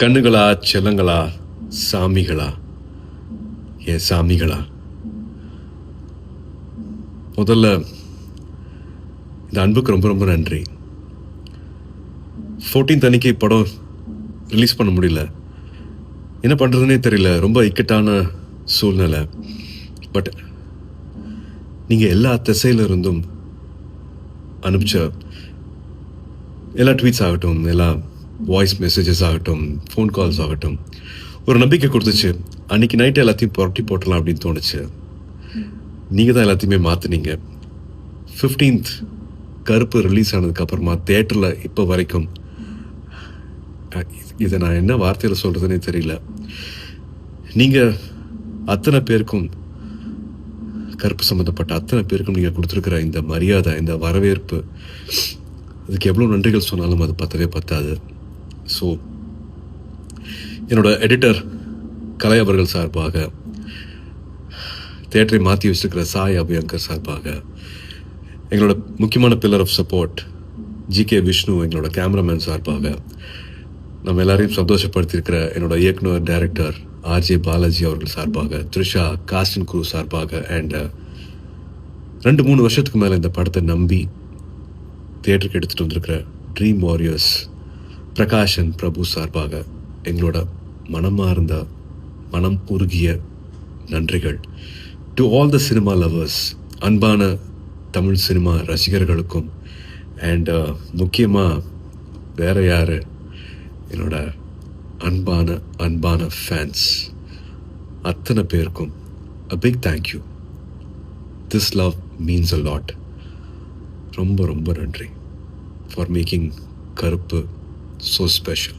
கண்ணுகளா, செல்லங்களா, சாமிகளா, என் சாமிகளா, முதல்ல இந்த அன்புக்கு ரொம்ப ரொம்ப நன்றி. 14th அன்னைக்கு படம் ரிலீஸ் பண்ண முடியல. என்ன பண்ணுறதுனே தெரியல. ரொம்ப இக்கட்டான சூழ்நிலை. பட் நீங்கள் எல்லா திசையில இருந்தும் அனுப்பிச்ச எல்லா ட்வீட்ஸ் ஆகட்டும், எல்லா வாய்ஸ் மெசேஜஸ் ஆகட்டும், ஃபோன் கால்ஸ் ஆகட்டும், ஒரு நம்பிக்கை கொடுத்துச்சு. அன்றைக்கி நைட்டு எல்லாத்தையும் புரட்டி போட்டலாம் அப்படின்னு தோணுச்சு. நீங்கள் தான் எல்லாத்தையுமே மாற்றினீங்க. 15th கருப்பு ரிலீஸ் ஆனதுக்கப்புறமா தேட்டரில் இப்போ வரைக்கும் இதை நான் என்ன வார்த்தையில் சொல்கிறதுனே தெரியல. நீங்கள் அத்தனை பேருக்கும், கருப்பு சம்மந்தப்பட்ட அத்தனை பேருக்கும் நீங்கள் கொடுத்துருக்குற இந்த மரியாதை, இந்த வரவேற்பு, அதுக்கு எவ்வளோ நன்றிகள் சொன்னாலும் அது பத்தவே பத்தாது. ஸோ என்னோட எடிட்டர் கலை அவர்கள் சார்பாக, தேட்டரை மாற்றி வச்சுருக்கிற சாய் அபியங்கர் சார்பாக, எங்களோட முக்கியமான pillar of support G K Vishnu எங்களோட கேமராமேன் சார்பாக, நம்ம எல்லாரையும் சந்தோஷப்படுத்தியிருக்கிற என்னோட இயக்குனர் டைரக்டர் ஆர்ஜே பாலாஜி அவர்கள் சார்பாக, த்ரிஷா காஸ்ட் அண்ட் க்ரூ சார்பாக, அண்ட் 2-3 வருஷத்துக்கு மேலே இந்த படத்தை நம்பி தியேட்டருக்கு எடுத்துகிட்டு வந்திருக்கிற ட்ரீம் வாரியர்ஸ் பிரகாஷன் பிரபு சார்பாக எங்களோட மனமார்ந்த, மனம் உருகிய நன்றிகள். To all the cinema lovers, அன்பான தமிழ் சினிமா ரசிகர்களுக்கும், அண்ட் முக்கியமாக வேறு யார், என்னோட அன்பான ஃபேன்ஸ் அத்தனை பேருக்கும் a big thank you. This love means a lot. ரொம்ப ரொம்ப நன்றி for making கருப்பு so special.